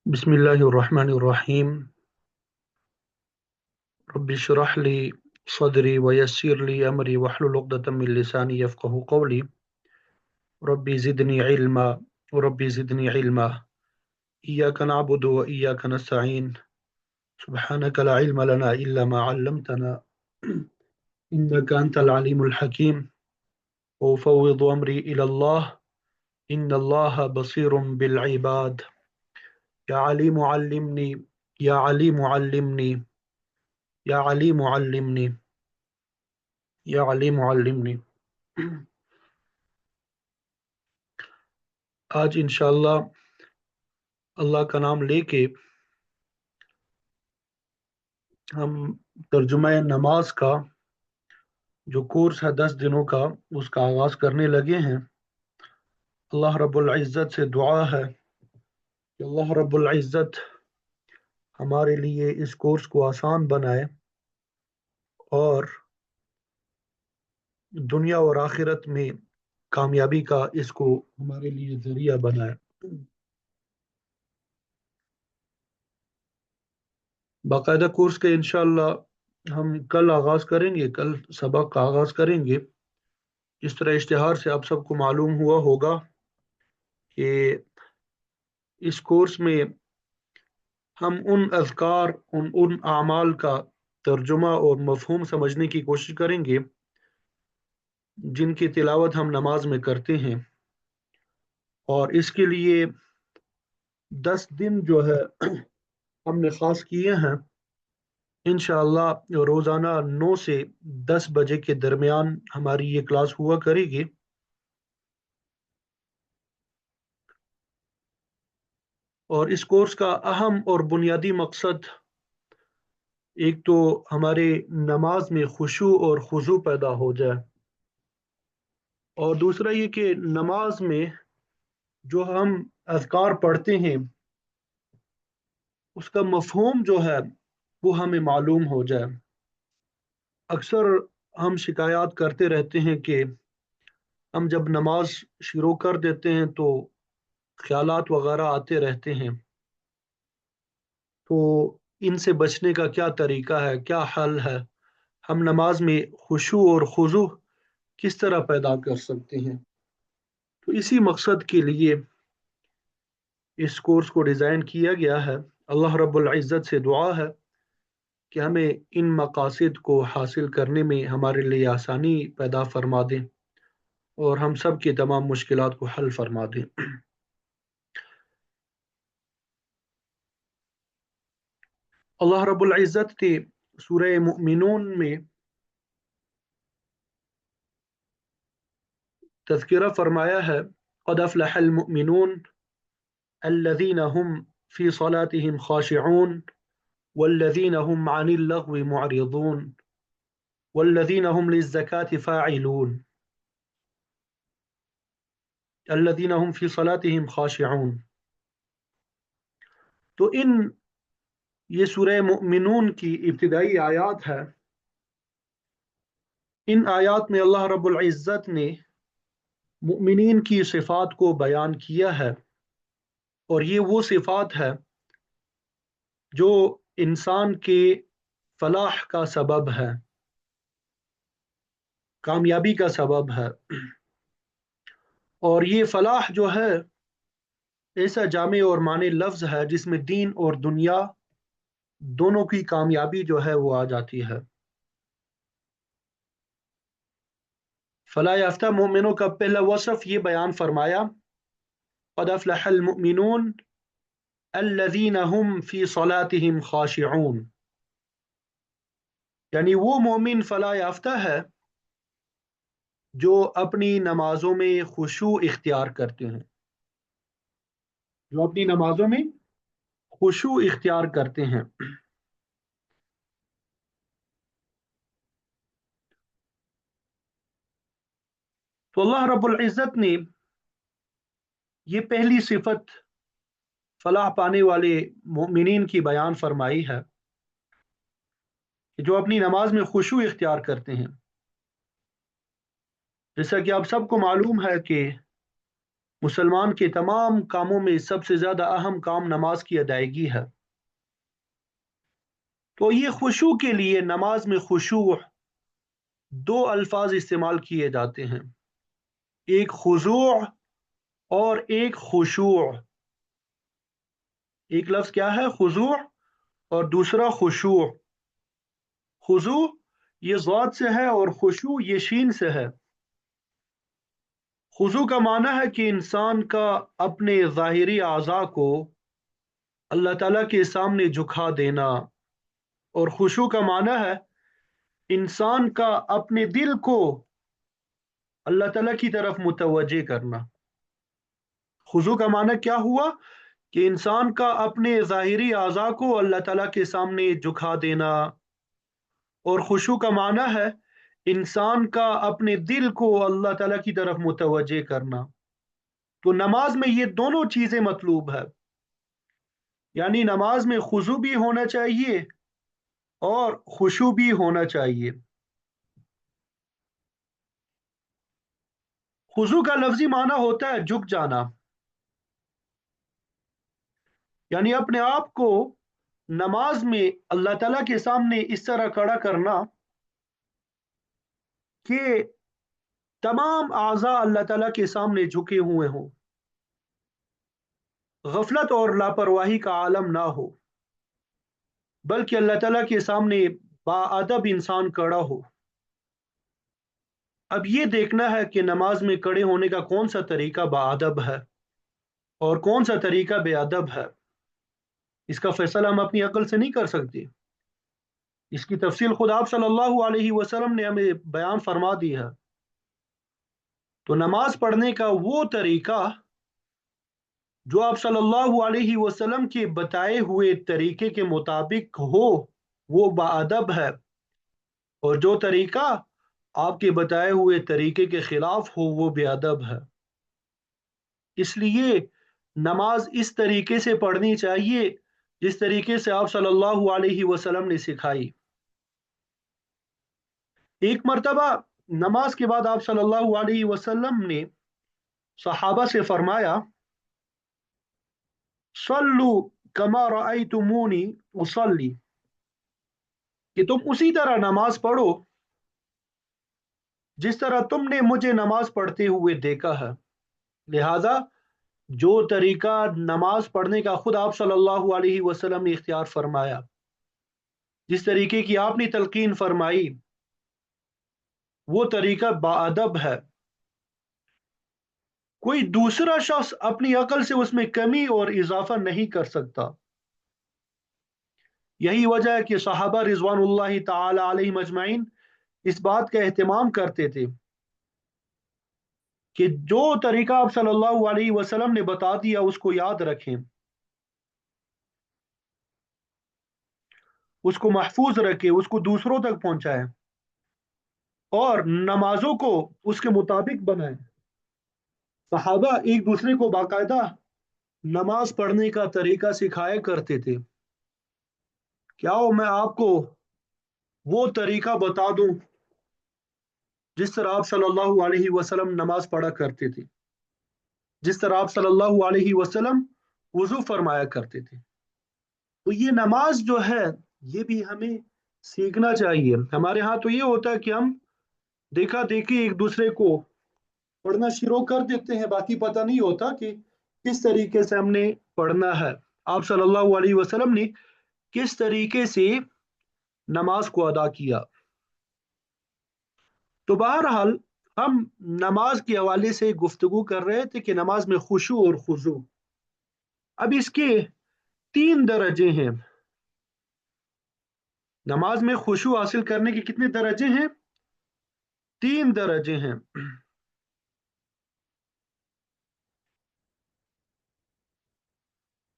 बिस्मिल्लाहिर्रहमानिर्रहीम। रब्बि इश्रह ली सदरी वयस्सिर ली अमरी वहलुल उक़दतम मिन लिसानी यफ़क़हू क़ौली। Rabbi ज़िदनी इल्मा rabbi ज़िदनी इल्मा। इय्याका नअबुदु व इय्याका नस्तईन। सुब्हानका ला इल्मा लना इल्ला मा अल्लमतना इन्नका अंतल अलीमुल हकीम। व उफ़व्विदु अमरी इलल्लाह इन्नल्लाहा बसीरुम बिल इबाद। या अलीमु अल्लिमनी या अलीमु अल्लिमनी या अलीमु अल्लिमनी या अलीमु अल्लिमनी। आज इंशाअल्लाह अल्लाह का नाम लेके हम तर्जुमा नमाज का जो कोर्स है 10 दिनों का उसका आगाज करने लगे हैं। अल्लाह रब्बुल इज़्ज़त से दुआ है कि अल्लाह रब्बुल इज़्ज़त हमारे लिए इस कोर्स को आसान बनाए और दुनिया और आखिरत में कामयाबी का इसको हमारे लिए जरिया बनाए। बाकायदा कोर्स के इंशाअल्लाह हम कल आगाज करेंगे, कल सबक का आगाज करेंगे। इस तरह इश्तिहार से आप सबको मालूम हुआ होगा कि इस कोर्स में हम उन अज़कार उन आमाल का तर्जुमा और मफ़हूम समझने की कोशिश करेंगे जिनकी तिलावत हम नमाज में करते हैं, और इसके लिए 10 दिन जो है हमने ख़ास किए हैं। इंशाअल्लाह रोज़ाना 9 से 10 बजे के दरमियान हमारी ये क्लास हुआ करेगी। और इस कोर्स का अहम और बुनियादी मकसद एक तो हमारे नमाज में खुशू और खुजू पैदा हो जाए, और दूसरा ये कि नमाज में जो हम अज़कार पढ़ते हैं उसका मफ़हूम जो है वो हमें मालूम हो जाए। अक्सर हम शिकायत करते रहते हैं कि हम जब नमाज शुरू कर देते हैं तो ख्यालात वगैरह आते रहते हैं, तो इनसे बचने का क्या तरीका है, क्या हल है, हम नमाज में खुशू और खुजू किस तरह पैदा कर सकते हैं। तो इसी मकसद के लिए इस कोर्स को डिज़ाइन किया गया है। अल्लाह रब्बुल इज़्ज़त से दुआ है कि हमें इन मकासद को हासिल करने में हमारे लिए आसानी पैदा फरमा दें और हम सब की तमाम मुश्किलात को हल फरमा दें। अल्लाह रब्बुल इज़्ज़त ने सूरह मुमिनून में तज़किरा फरमाया है, क़द अफ़लहल मुमिनून अल्लज़ीना हुम फ़ी सलातिहिम ख़ाशिऊन वल्लज़ीना हुम अनिल लग़्वी मुअरिज़ून वल्लज़ीना हुम लिज़्ज़काति फ़ाइलून अल्लज़ीना हुम फ़ी सलातिहिम ख़ाशिऊन। तो ये सूरह मुमिनून की इब्तिदाई आयात है। इन आयात में अल्लाह रब्बुल इज़्ज़त ने मुमिनीन की सिफ़ात को बयान किया है, और ये वो सिफ़ात है जो इंसान के फलाह का सबब है, कामयाबी का सबब है। और ये फलाह जो है ऐसा जामे और माने लफ्ज़ है जिसमें दीन और दुनिया दोनों की कामयाबी जो है वो आ जाती है। फलाह याफ्ता मोमिनों का पहला वसफ ये बयान फरमाया, क़द अफ़लहल मुमिनून अल्लज़ीना हुम फ़ी सलातिहिम ख़ाशिऊन, यानी वो मोमिन फलाह याफ्ता है जो अपनी नमाजों में खुशू इख्तियार करते हैं, जो अपनी नमाजों में खुशू इख्तियार करते हैं। तो अल्लाह रब्बुल इज़्ज़त ने ये पहली सिफत फलाह पाने वाले मोमिनीन की बयान फरमाई है कि जो अपनी नमाज में खुशू इख्तियार करते हैं। जैसा कि आप सबको मालूम है कि مسلمان کے تمام کاموں میں سب سے زیادہ اہم کام نماز کی ادائیگی ہے۔ تو یہ خشوع کے لیے نماز میں خشوع دو الفاظ استعمال کیے جاتے ہیں، ایک خضوع اور ایک خشوع۔ ایک لفظ کیا ہے؟ خضوع، اور دوسرا خشوع۔ خضوع یہ ضاد سے ہے اور خشوع یہ شین سے ہے۔ خضوع کا معنی ہے کہ انسان کا اپنے ظاہری اعضاء کو اللہ تعالیٰ کے سامنے جھکا دینا، اور خشوع کا معنی ہے انسان کا اپنے دل کو اللہ تعالیٰ کی طرف متوجہ کرنا۔ خضوع کا معنی کیا ہوا کہ انسان کا اپنے ظاہری اعضاء کو اللہ تعالیٰ کے سامنے جھکا دینا، اور خشوع کا معنی ہے انسان کا اپنے دل کو اللہ تعالیٰ کی طرف متوجہ کرنا۔ تو نماز میں یہ دونوں چیزیں مطلوب ہے، یعنی نماز میں خضوع بھی ہونا چاہیے اور خشوع بھی ہونا چاہیے۔ خضوع کا لفظی معنی ہوتا ہے جھک جانا، یعنی اپنے آپ کو نماز میں اللہ تعالیٰ کے سامنے اس طرح کھڑا کرنا کہ تمام اعضاء اللہ تعالیٰ کے سامنے جھکے ہوئے ہوں، غفلت اور لاپرواہی کا عالم نہ ہو، بلکہ اللہ تعالیٰ کے سامنے باادب انسان کھڑا ہو۔ اب یہ دیکھنا ہے کہ نماز میں کھڑے ہونے کا کون سا طریقہ باادب ہے اور کون سا طریقہ بے ادب ہے، اس کا فیصلہ ہم اپنی عقل سے نہیں کر سکتے۔ اس کی تفصیل خود آپ صلی اللہ علیہ وسلم نے ہمیں بیان فرما دی ہے۔ تو نماز پڑھنے کا وہ طریقہ جو آپ صلی اللہ علیہ وسلم کے بتائے ہوئے طریقے کے مطابق ہو وہ باادب ہے، اور جو طریقہ آپ کے بتائے ہوئے طریقے کے خلاف ہو وہ بے ادب ہے۔ اس لیے نماز اس طریقے سے پڑھنی چاہیے جس طریقے سے آپ صلی اللہ علیہ وسلم نے سکھائی۔ ایک مرتبہ نماز کے بعد آپ صلی اللہ علیہ وسلم نے صحابہ سے فرمایا، صلو کما رأیتمونی اصلی، کہ تم اسی طرح نماز پڑھو جس طرح تم نے مجھے نماز پڑھتے ہوئے دیکھا ہے۔ لہذا جو طریقہ نماز پڑھنے کا خود آپ صلی اللہ علیہ وسلم نے اختیار فرمایا، جس طریقے کی آپ نے تلقین فرمائی، وہ طریقہ باادب ہے۔ کوئی دوسرا شخص اپنی عقل سے اس میں کمی اور اضافہ نہیں کر سکتا۔ یہی وجہ ہے کہ صحابہ رضوان اللہ تعالی علیہ مجمعین اس بات کا اہتمام کرتے تھے کہ جو طریقہ آپ صلی اللہ علیہ وسلم نے بتا دیا اس کو یاد رکھیں، اس کو محفوظ رکھیں، اس کو دوسروں تک پہنچائیں، اور نمازوں کو اس کے مطابق بنائیں۔ صحابہ ایک دوسرے کو باقاعدہ نماز پڑھنے کا طریقہ سکھایا کرتے تھے۔ کیا ہو میں آپ کو وہ طریقہ بتا دوں جس طرح آپ صلی اللہ علیہ وسلم نماز پڑھا کرتے تھے، جس طرح آپ صلی اللہ علیہ وسلم وضو فرمایا کرتے تھے۔ تو یہ نماز جو ہے یہ بھی ہمیں سیکھنا چاہیے۔ ہمارے ہاں تو یہ ہوتا ہے کہ ہم دیکھا دیکھی ایک دوسرے کو پڑھنا شروع کر دیتے ہیں، باقی پتہ نہیں ہوتا کہ کس طریقے سے ہم نے پڑھنا ہے، آپ صلی اللہ علیہ وسلم نے کس طریقے سے نماز کو ادا کیا۔ تو بہرحال ہم نماز کے حوالے سے گفتگو کر رہے تھے کہ نماز میں خشوع اور خضوع، اب اس کے تین درجے ہیں۔ نماز میں خشوع حاصل کرنے کے کتنے درجے ہیں؟ تین درجے ہیں۔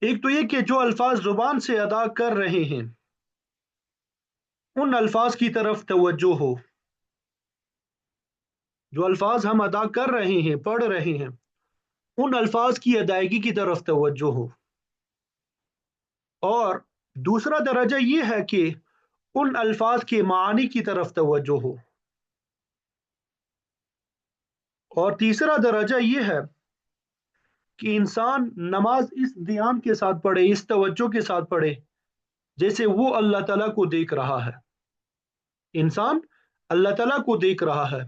ایک تو یہ کہ جو الفاظ زبان سے ادا کر رہے ہیں ان الفاظ کی طرف توجہ ہو، جو الفاظ ہم ادا کر رہے ہیں، پڑھ رہے ہیں، ان الفاظ کی ادائیگی کی طرف توجہ ہو۔ اور دوسرا درجہ یہ ہے کہ ان الفاظ کے معانی کی طرف توجہ ہو۔ اور تیسرا درجہ یہ ہے کہ انسان نماز اس دھیان کے ساتھ پڑھے، اس توجہ کے ساتھ پڑھے جیسے وہ اللہ تعالیٰ کو دیکھ رہا ہے۔ انسان اللہ تعالیٰ کو دیکھ رہا ہے،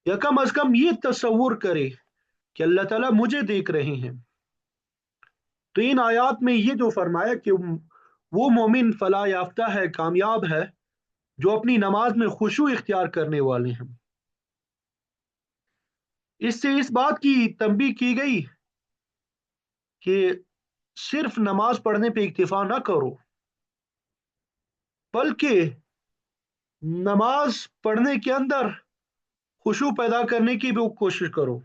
یا کم از کم یہ تصور کرے کہ اللہ تعالیٰ مجھے دیکھ رہے ہیں۔ تو ان آیات میں یہ جو فرمایا کہ وہ مومن فلاح یافتہ ہے، کامیاب ہے، جو اپنی نماز میں خشوع اختیار کرنے والے ہیں۔ اس سے اس بات کی تنبیہ کی گئی کہ صرف نماز پڑھنے پہ اکتفا نہ کرو، بلکہ نماز پڑھنے کے اندر خشوع پیدا کرنے کی بھی کوشش کرو۔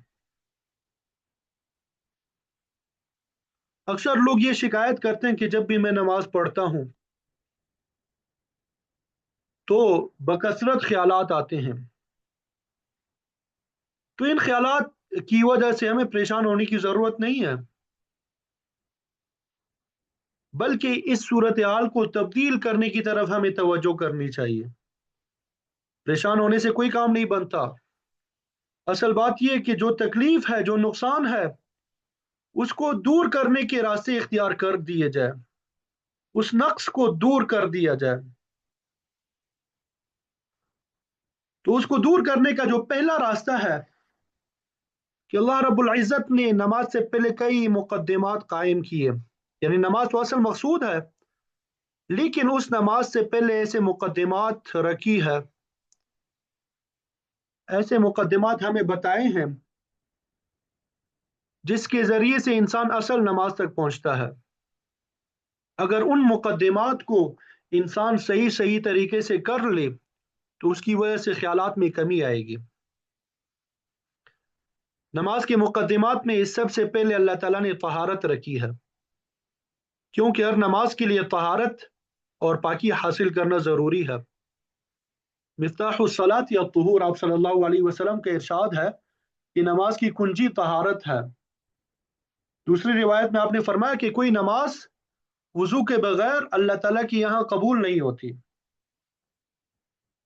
اکثر لوگ یہ شکایت کرتے ہیں کہ جب بھی میں نماز پڑھتا ہوں تو بکثرت خیالات آتے ہیں۔ تو ان خیالات کی وجہ سے ہمیں پریشان ہونے کی ضرورت نہیں ہے، بلکہ اس صورتحال کو تبدیل کرنے کی طرف ہمیں توجہ کرنی چاہیے۔ پریشان ہونے سے کوئی کام نہیں بنتا۔ اصل بات یہ کہ جو تکلیف ہے، جو نقصان ہے، اس کو دور کرنے کے راستے اختیار کر دیے جائے، اس نقص کو دور کر دیا جائے۔ تو اس کو دور کرنے کا جو پہلا راستہ ہے کہ اللہ رب العزت نے نماز سے پہلے کئی مقدمات قائم کیے، یعنی نماز تو اصل مقصود ہے، لیکن اس نماز سے پہلے ایسے مقدمات رکھی ہے، ایسے مقدمات ہمیں بتائے ہیں جس کے ذریعے سے انسان اصل نماز تک پہنچتا ہے۔ اگر ان مقدمات کو انسان صحیح طریقے سے کر لے تو اس کی وجہ سے خیالات میں کمی آئے گی۔ نماز کے مقدمات میں سب سے پہلے اللہ تعالیٰ نے طہارت رکھی ہے، کیونکہ ہر نماز کے لیے طہارت اور پاکی حاصل کرنا ضروری ہے۔ مفتاح الصلاۃ یا طہور، آپ صلی اللہ علیہ وسلم کا ارشاد ہے کہ نماز کی کنجی طہارت ہے۔ دوسری روایت میں آپ نے فرمایا کہ کوئی نماز وضو کے بغیر اللہ تعالیٰ کی یہاں قبول نہیں ہوتی۔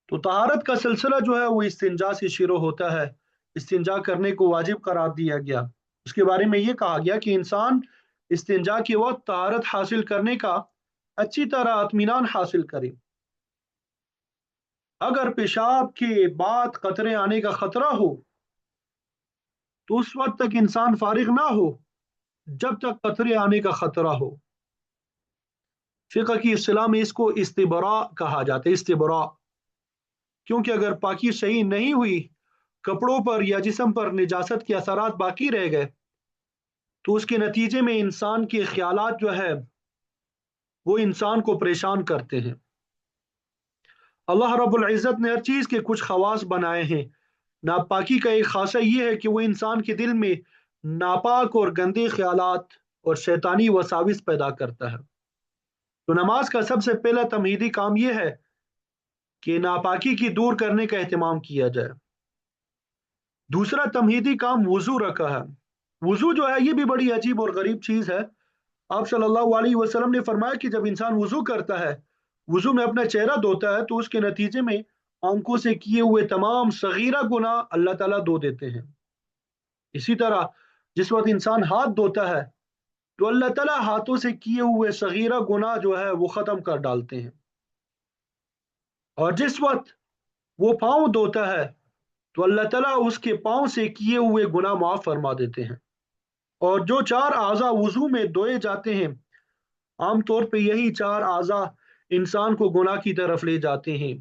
تو طہارت کا سلسلہ جو ہے وہ استنجا سے شروع ہوتا ہے۔ استنجا کرنے کو واجب قرار دیا گیا۔ اس کے بارے میں یہ کہا گیا کہ انسان استنجا کے وقت طہارت حاصل کرنے کا اچھی طرح اطمینان حاصل کرے۔ اگر پیشاب کے بعد قطرے آنے کا خطرہ ہو تو اس وقت تک انسان فارغ نہ ہو جب تک قطرے آنے کا خطرہ ہو۔ فقہ کی اصطلاح میں اس کو استبراء کہا جاتا ہے، استبراء، کیونکہ اگر پاکی صحیح نہیں ہوئی، کپڑوں پر یا جسم پر نجاست کے اثرات باقی رہ گئے تو اس کے نتیجے میں انسان کے خیالات جو ہے وہ انسان کو پریشان کرتے ہیں۔ اللہ رب العزت نے ہر چیز کے کچھ خواص بنائے ہیں۔ ناپاکی کا ایک خاصہ یہ ہے کہ وہ انسان کے دل میں ناپاک اور گندے خیالات اور شیطانی وساوس پیدا کرتا ہے۔ تو نماز کا سب سے پہلا تمہیدی کام یہ ہے کہ ناپاکی کی دور کرنے کا اہتمام کیا جائے۔ دوسرا تمہیدی کام وضو رکھا ہے۔ وضو جو ہے یہ بھی بڑی عجیب اور غریب چیز ہے۔ آپ صلی اللہ علیہ وسلم نے فرمایا کہ جب انسان وضو کرتا ہے، وضو میں اپنا چہرہ دھوتا ہے، تو اس کے نتیجے میں آنکھوں سے کیے ہوئے تمام صغیرہ گناہ اللہ تعالیٰ دھو دیتے ہیں۔ اسی طرح جس وقت انسان ہاتھ دھوتا ہے تو اللہ تعالیٰ ہاتھوں سے کیے ہوئے صغیرہ گناہ جو ہے وہ ختم کر ڈالتے ہیں۔ اور جس وقت وہ پاؤں دھوتا ہے تو اللہ تعالیٰ اس کے پاؤں سے کیے ہوئے گناہ معاف فرما دیتے ہیں۔ اور جو چار اعضاء وضو میں دھوئے جاتے ہیں، عام طور پہ یہی چار اعضاء انسان کو گناہ کی طرف لے جاتے ہیں۔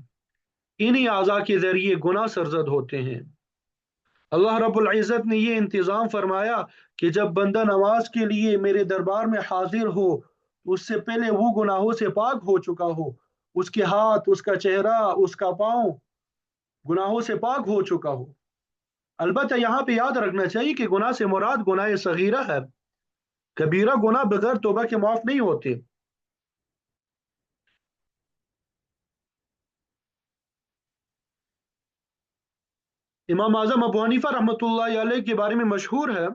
انہی اعضاء کے ذریعے گناہ سرزد ہوتے ہیں۔ اللہ رب العزت نے یہ انتظام فرمایا کہ جب بندہ نماز کے لیے میرے دربار میں حاضر ہو تو اس سے پہلے وہ گناہوں سے پاک ہو چکا ہو، اس کے ہاتھ، اس کا چہرہ، اس کا پاؤں گناہوں سے پاک ہو چکا ہو۔ البتہ یہاں پہ یاد رکھنا چاہیے کہ گناہ سے مراد گناہ صغیرہ ہے۔ کبیرہ گناہ بغیر توبہ کے معاف نہیں ہوتے۔ امام اعظم ابو حنیفہ رحمۃ اللہ علیہ کے بارے میں مشہور ہے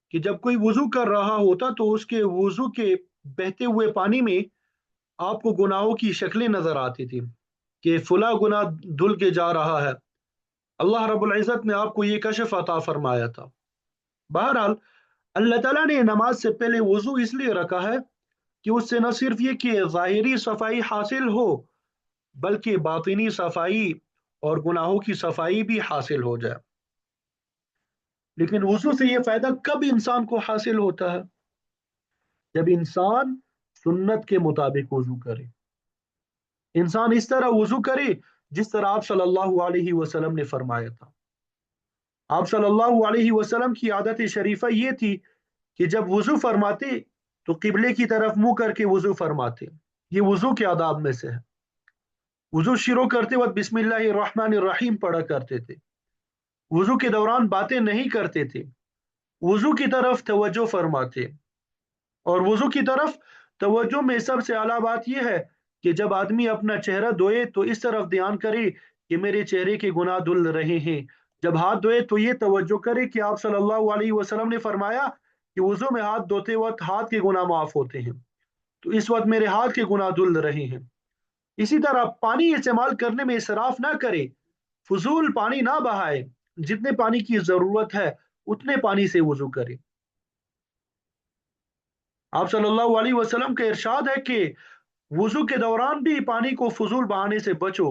کہ جب کوئی وضو کر رہا ہوتا تو اس کے وضو کے بہتے ہوئے پانی میں آپ کو گناہوں کی شکلیں نظر آتی تھی کہ فلاں گناہ دھل کے جا رہا ہے۔ اللہ رب العزت نے آپ کو یہ کشف عطا فرمایا تھا۔ بہرحال अल्लाह ताला ने नमाज से पहले वजू इसलिए रखा है कि उससे न सिर्फ ये कि ज़ाहिरी सफाई हासिल हो, बल्कि बातिनी सफाई और गुनाहों की सफाई भी हासिल हो जाए। लेकिन वजू से ये फायदा कब इंसान को हासिल होता है? जब इंसान सुन्नत के मुताबिक वजू करे, इंसान इस तरह वजू करे जिस तरह आप सल्लल्लाहु अलैहि वसल्लम ने फरमाया था। आप सल्लल्लाहु अलैहि वसल्लम की आदत शरीफा ये थी कि जब वजू फरमाते तो किबले की तरफ मुंह करके वजू फरमाते। ये वजू के आदाब में से है। वजू शुरू करते वक्त बिस्मिल्लाहिर रहमानिर रहीम पढ़ा करते थे। वजू के दौरान बातें नहीं करते थे। वजू की तरफ तवज्जो फरमाते। और वजू की तरफ तवज्जो में सबसे आला बात यह है कि जब आदमी अपना चेहरा धोए तो इस तरफ ध्यान करे कि मेरे चेहरे के गुनाह धुल रहे हैं। जब हाथ धोए तो ये तवज्जो करे कि आप सल्लल्लाहु अलैहि वसल्लम ने फरमाया कि वजू में हाथ धोते वक्त हाथ के गुनाह माफ होते हैं, तो इस वक्त मेरे हाथ के गुनाह धुल रहे हैं। इसी तरह पानी इस्तेमाल करने में इसराफ ना करे, फजूल पानी ना बहाए। जितने पानी की जरूरत है उतने पानी से वजू करे। आप सल्लल्लाहु अलैहि वसल्लम का इरशाद है कि वजू के दौरान भी पानी को फजूल बहाने से बचो,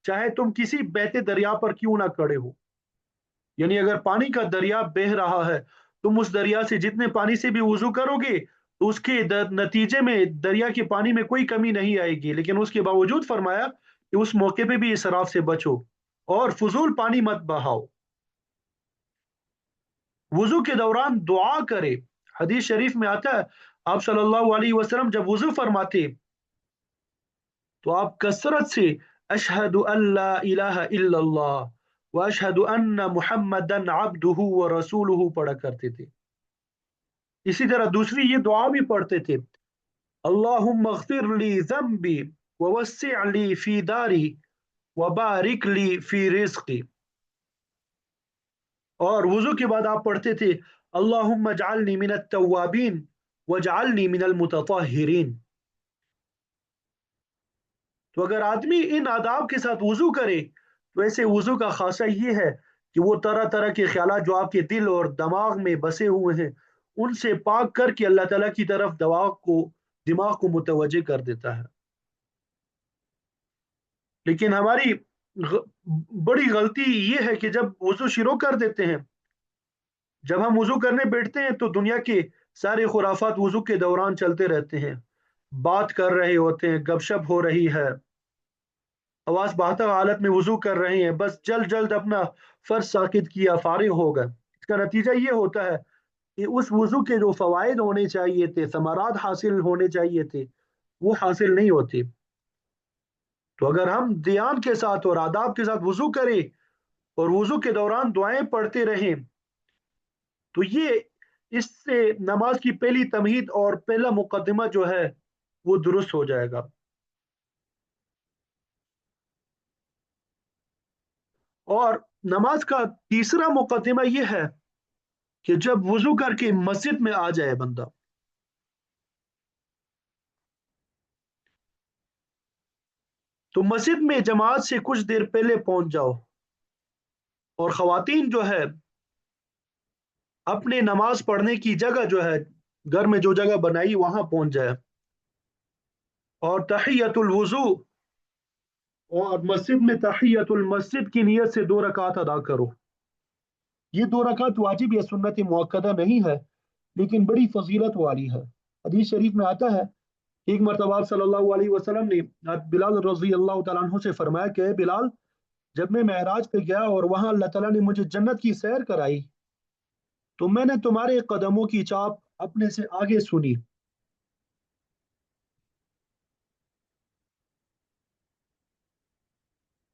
चाहे तुम किसी बहते दरिया पर क्यों ना खड़े हो। यानी अगर पानी का दरिया बह रहा है, तुम उस दरिया से जितने पानी से भी वजू करोगे तो उसके नतीजे में दरिया के पानी में कोई कमी नहीं आएगी। लेकिन उसके बावजूद फरमाया कि उस मौके पे भी इसराफ से बचो और फजूल पानी मत बहाओ। वजू के दौरान दुआ करे। हदीस शरीफ में आता है, आप सल्लल्लाहु अलैहि वसल्लम जब वजू फरमाते तो आप कसरत से अशहदु अल्ला इलाहा इल्लल्लाह व अशहदु अन्ना मुहम्मदन अब्दुहु व रसूलुहु पढ़ा करते थे। इसी तरह दूसरी ये दुआ भी पढ़ते थे, अल्लाहुम्मा अग़फिर ली ज़म्बी व वस्सिअ ली फी दारी व बारिक ली फी रिज़्क़ी। और वजू के बाद आप पढ़ते थे, अल्लाहुम्मा जअलनी मिनत तव्वाबीन वजअलनी मिनल मुततहिरीन। तो अगर आदमी इन आदाब के साथ वजू करे तो ऐसे वजू का खासा ये है कि वो तरह तरह के ख्यालात जो आपके दिल और दिमाग में बसे हुए हैं उनसे पाक करके अल्लाह ताला की तरफ दिमाग को मुतवज्जे कर देता है। लेकिन हमारी ग, बड़ी गलती ये है कि जब वजू शुरू कर देते हैं, जब हम वजू करने बैठते हैं तो दुनिया के सारे खुराफात वजू के दौरान चलते रहते हैं। बात कर रहे होते हैं, गपशप हो रही है, आवाज बहता हालत में वजू कर रहे हैं, बस जल्द जल्द अपना फर्ज साकित किया, फारिग हो गए। इसका नतीजा ये होता है कि उस वजू के जो फवायद होने चाहिए थे, समारात हासिल होने चाहिए थे, वो हासिल नहीं होते। तो अगर हम ध्यान के साथ और आदाब के साथ वजू करें और वजू के दौरान दुआएं पढ़ते रहें तो ये इससे नमाज की पहली तमहीद और पहला मुकदमा जो है वो दुरुस्त हो जाएगा। और नमाज का तीसरा मुकदमा ये है कि जब वजू करके मस्जिद में आ जाए बंदा, तो मस्जिद में जमात से कुछ देर पहले पहुंच जाओ। और खवातीन जो है अपने नमाज पढ़ने की जगह जो है घर में जो जगह बनाई वहां पहुंच जाए और तहियतुल वजू और मस्जिद में तहियतुल मस्जिद की नीयत से 2 रकात अदा करो। ये 2 रकात वाजिब या सुन्नत मुअक्कदा नहीं है, लेकिन बड़ी फजीलत वाली है। हदीस शरीफ में आता है, एक मरतबा आप सल्लल्लाहु अलैहि वसल्लम ने बिलाल रजी अल्लाह तआला अन्हु से फरमाया कि "ए बिलाल, जब मैं महराज पे गया और वहां अल्लाह ताला ने मुझे जन्नत की सैर कराई तो मैंने तुम्हारे कदमों की चाप अपने से आगे सुनी।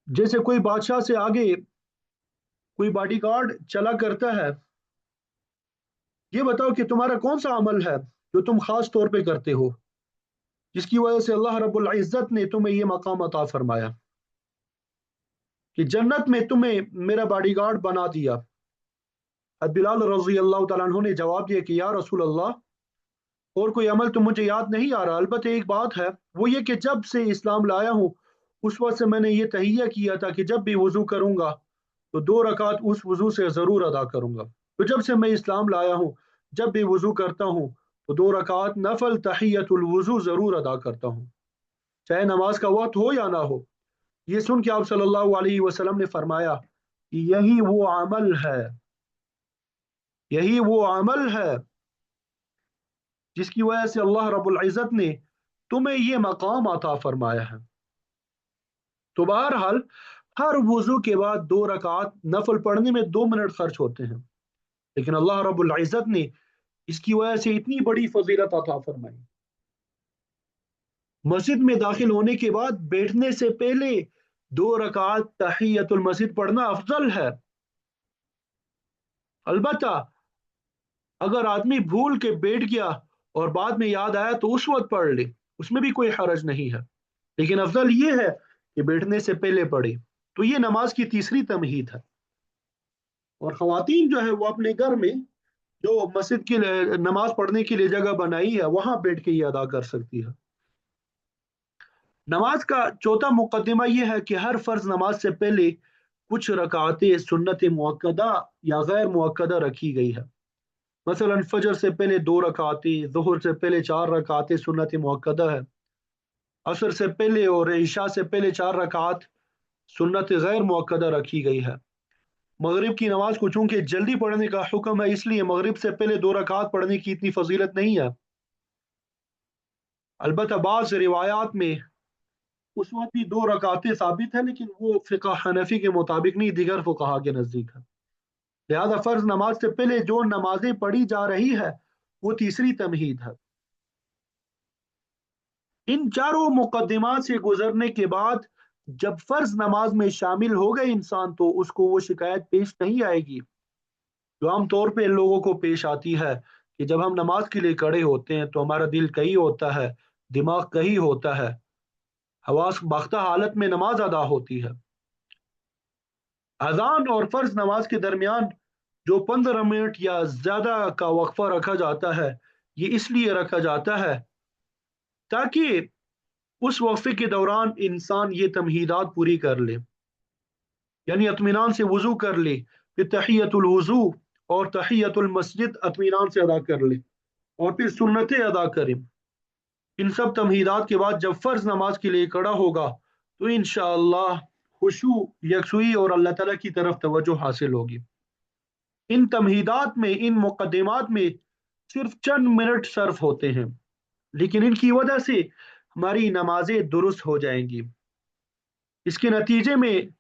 जैसे कोई बादशाह से आगे कोई बॉडीगार्ड चला करता है। ये बताओ कि तुम्हारा कौन सा अमल है जो तुम खास तौर पे करते हो जिसकी वजह से अल्लाह रब्बुल इज्जत ने तुम्हें ये मकाम अता फरमाया कि जन्नत में तुम्हें मेरा बॉडीगार्ड बना दिया। बिलाल रजी अल्लाह तआला अन्हु ने जवाब दिया कि या रसूल अल्लाह, और कोई अमल तो मुझे याद नहीं आ रहा, अलबत्ते एक बात है, वो ये कि जब से इस्लाम लाया हूँ उस वक्त से मैंने ये तहिया किया था कि जब भी वजू करूंगा तो 2 रकात उस वजू से जरूर अदा करूंगा। तो जब से मैं इस्लाम लाया हूँ जब भी वजू करता हूँ तो 2 रकात नफल तहियतुल वजू जरूर अदा करता हूँ, चाहे नमाज का वक्त हो या ना हो। ये सुन के आप सल्लल्लाहु अलैहि वसल्लम ने फरमाया कि यही वो अमल है जिसकी वजह से अल्लाह रब्बुल इज़्ज़त ने तुम्हें ये मकाम अता फरमाया है। तो बहरहाल हर वजू के बाद 2 रकात नफल पढ़ने में 2 मिनट खर्च होते हैं, लेकिन अल्लाह रब्बुल इज़्ज़त ने इसकी वजह से इतनी बड़ी फजीलत अता फरमाई। मस्जिद में दाखिल होने के बाद बैठने से पहले 2 रकात तहियतुल मस्जिद पढ़ना अफजल है। अलबत्ता अगर आदमी भूल के बैठ गया और बाद में याद आया तो उस वक्त पढ़ ले, उसमें भी कोई हरज नहीं है, लेकिन अफजल ये है कि बैठने से पहले पढ़े। तो ये नमाज की तीसरी तमहीद है। और ख़वातीन जो है वो अपने घर में जो मस्जिद के लिए नमाज पढ़ने के लिए जगह बनाई है वहां बैठ के ये अदा कर सकती है। नमाज का चौथा मुकदमा यह है कि हर फर्ज नमाज से पहले कुछ रकातें सुन्नत मुअक्कदा या गैर मुअक्कदा रखी गई है। मसलन फजर से पहले 2 रकातें, ज़ोहर से पहले 4 रकातें सुन्नत मुअक्कदा है, असर से पहले और ईशा से पहले 4 रकात सुन्नत गैर मुअक्कदा रखी गई है। मगरिब की नमाज को चूंकि जल्दी पढ़ने का हुक्म है, इसलिए मगरिब से पहले 2 रकात पढ़ने की इतनी फजीलत नहीं है। अलबत्ता बाज़ रिवायात में उस वक्त भी 2 रकातें साबित है, लेकिन वो फिक़ह हनफी के मुताबिक नहीं, दिगर फुकहा के नज़दीक है। लिहाजा फर्ज नमाज से पहले जो नमाजें पढ़ी जा रही है वो तीसरी तमहीद है। इन चारों मुकदमात से गुजरने के बाद जब फर्ज नमाज में शामिल हो गए इंसान तो उसको वो शिकायत पेश नहीं आएगी जो आमतौर पे लोगों को पेश आती है कि जब हम नमाज के लिए खड़े होते हैं तो हमारा दिल कहीं होता है, दिमाग कहीं होता है, हवास बाख्ता हालत में नमाज अदा होती है। अजान और फर्ज नमाज के दरमियान जो 15 मिनट या ज्यादा का वक्फा रखा जाता है, ये इसलिए रखा जाता है ताकि उस वक्फे के दौरान इंसान ये तमहीदात पूरी कर ले, यानी इत्मीनान से वजू कर ले, फिर तहियतुल वजू और तहियतुल मस्जिद इत्मीनान से अदा कर ले और फिर सुन्नतें अदा करे। इन सब तमहीदात के बाद जब फर्ज नमाज के लिए खड़ा होगा तो इंशाअल्लाह खुशू, यकसुई और अल्लाह ताला की तरफ तवज्जो हासिल होगी। इन तमहीदात में, इन मुकदमात में सिर्फ चंद मिनट सर्फ होते हैं, लेकिन इनकी वजह से हमारी नमाजें दुरुस्त हो जाएंगी, इसके नतीजे में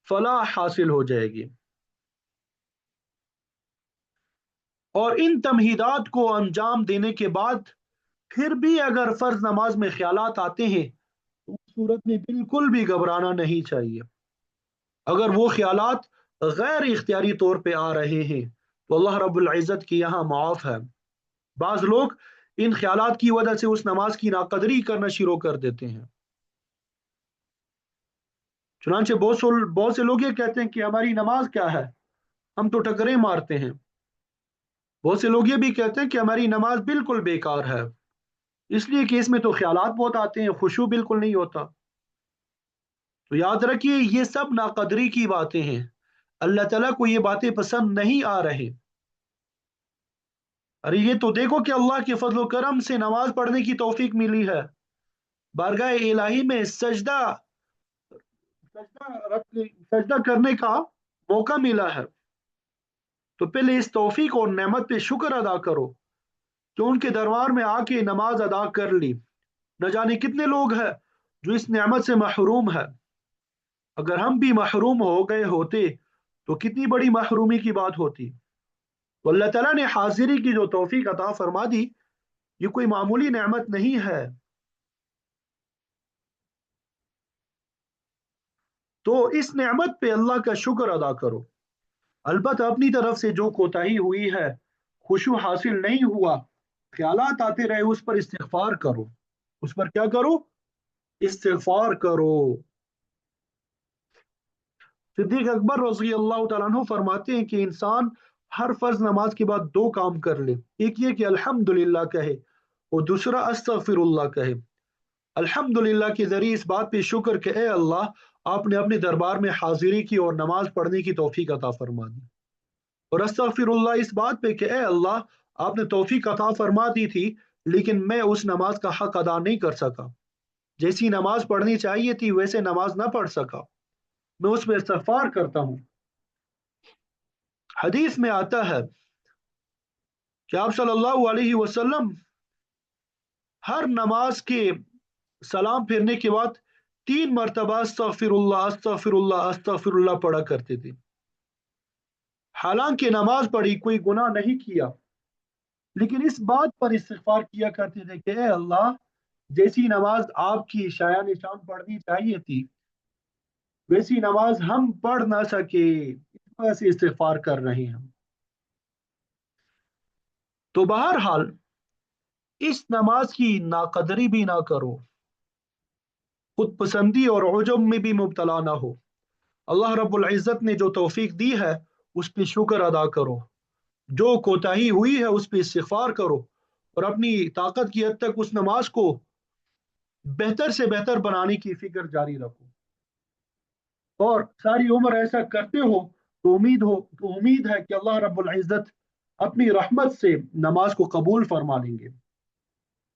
फलाह हासिल हो जाएगी। और इन तमहीदात को अंजाम देने के बाद फिर भी अगर फर्ज नमाज में ख्यालात आते हैं तो उस सूरत में बिल्कुल भी घबराना नहीं चाहिए। अगर वो ख्यालात गैर इख्तियारी तौर पे आ रहे हैं तो अल्लाह रब्बुल इज़्ज़त की यहाँ माफ़ है। बाज लोग इन ख्यालात की वजह से उस नमाज की नाकदरी करना शुरू कर देते हैं। चुनांचे बहुत से लोग ये कहते हैं कि हमारी नमाज क्या है, हम तो टकरे मारते हैं। बहुत से लोग ये भी कहते हैं कि हमारी नमाज बिल्कुल बेकार है, इसलिए कि इसमें तो ख्यालात बहुत आते हैं, खुशू बिल्कुल नहीं होता। तो याद रखिए ये सब नाकदरी की बातें हैं, अल्लाह ताला को ये बातें पसंद नहीं आ रही। अरे ये तो देखो कि अल्लाह के फजल करम से नमाज पढ़ने की तौफीक मिली है, बारगाह इलाही में सजदा करने का मौका मिला है। तो पहले इस तौफीक और नेमत पे शुक्र अदा करो जो उनके दरबार में आके नमाज अदा कर ली। न जाने कितने लोग हैं जो इस नेमत से महरूम है। अगर हम भी महरूम हो गए होते तो कितनी बड़ी महरूमी की बात होती। तो अल्लाह ताला ने हाजिरी की जो तौफीक अता फरमा दी, ये कोई मामूली नेमत नहीं है। तो इस नेमत पे अल्लाह का शुक्र अदा करो। अलबत्ता अपनी तरफ से जो कोताही हुई है, खुशू हासिल नहीं हुआ, ख्यालात आते रहे, उस पर इस्तिगफार करो। उस पर क्या करो? इस्तिगफार करो। सिद्दीक अकबर रज़ी अल्लाह तआला अन्हु फरमाते हैं कि इंसान हर फर्ज नमाज के बाद 2 काम कर ले, एक ये कि अल्हम्दुलिल्लाह कहे और दूसरा अस्तगफिरुल्लाह कहे। अल्हम्दुलिल्लाह के जरिए इस बात पे शुक्र कि ए अल्लाह आपने अपने दरबार में हाजिरी की और नमाज पढ़ने की तौफीक अता फरमा दी, और अस्तगफिरुल्लाह इस बात पे कि ए अल्लाह آپ نے توفیق عطا فرما دی تھی، لیکن میں اس نماز کا حق ادا نہیں کر سکا، جیسی نماز پڑھنی چاہیے تھی ویسے نماز نہ پڑھ سکا، میں اس میں استغفار کرتا ہوں۔ حدیث میں آتا ہے کہ آپ صلی اللہ علیہ وسلم ہر نماز کے سلام پھرنے کے بعد 3 مرتبہ استغفر اللہ استغفر اللہ استغفر اللہ پڑھا کرتے تھے، حالانکہ نماز پڑھی، کوئی گناہ نہیں کیا، لیکن اس بات پر استغفار کیا کرتے تھے کہ اے اللہ، جیسی نماز آپ کی شایان شان پڑھنی چاہیے تھی ویسی نماز ہم پڑھ نہ سکے، اس وجہ سے استغفار کر رہے ہیں۔ تو بہرحال اس نماز کی ناقدری بھی نہ کرو، خود پسندی اور عجب میں بھی مبتلا نہ ہو۔ اللہ رب العزت نے جو توفیق دی ہے اس پہ شکر ادا کرو، جو کوتاہی ہوئی ہے اس پہ استغفار کرو، اور اپنی طاقت کی حد تک اس نماز کو بہتر سے بہتر بنانے کی فکر جاری رکھو، اور ساری عمر ایسا کرتے ہو تو امید ہے کہ اللہ رب العزت اپنی رحمت سے نماز کو قبول فرما لیں گے۔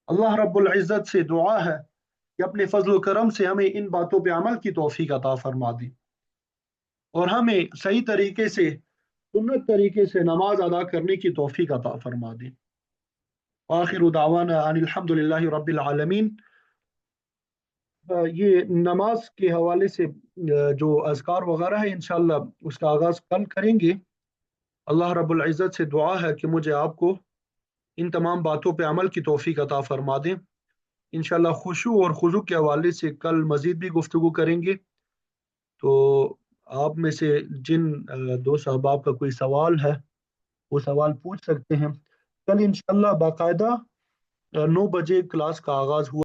اللہ رب العزت سے دعا ہے کہ اپنے فضل و کرم سے ہمیں ان باتوں پہ عمل کی توفیق عطا فرما دے، اور ہمیں صحیح طریقے سے، سنت طریقے سے نماز ادا کرنے کی توفیق عطا فرما دے۔ آخر دعوانا ان الحمد للہ رب العالمین۔ یہ نماز کے حوالے سے جو اذکار وغیرہ ہے انشاءاللہ اس کا آغاز کل کریں گے۔ اللہ رب العزت سے دعا ہے کہ مجھے آپ کو ان تمام باتوں پہ عمل کی توفیق عطا فرما دیں۔ انشاءاللہ خشوع اور خضوع کے حوالے سے کل مزید بھی گفتگو کریں گے، تو آپ میں سے جن دوست احباب کا کوئی سوال ہے وہ سوال پوچھ سکتے ہیں۔ کل انشاءاللہ باقاعدہ 9 بجے کلاس کا آغاز ہوا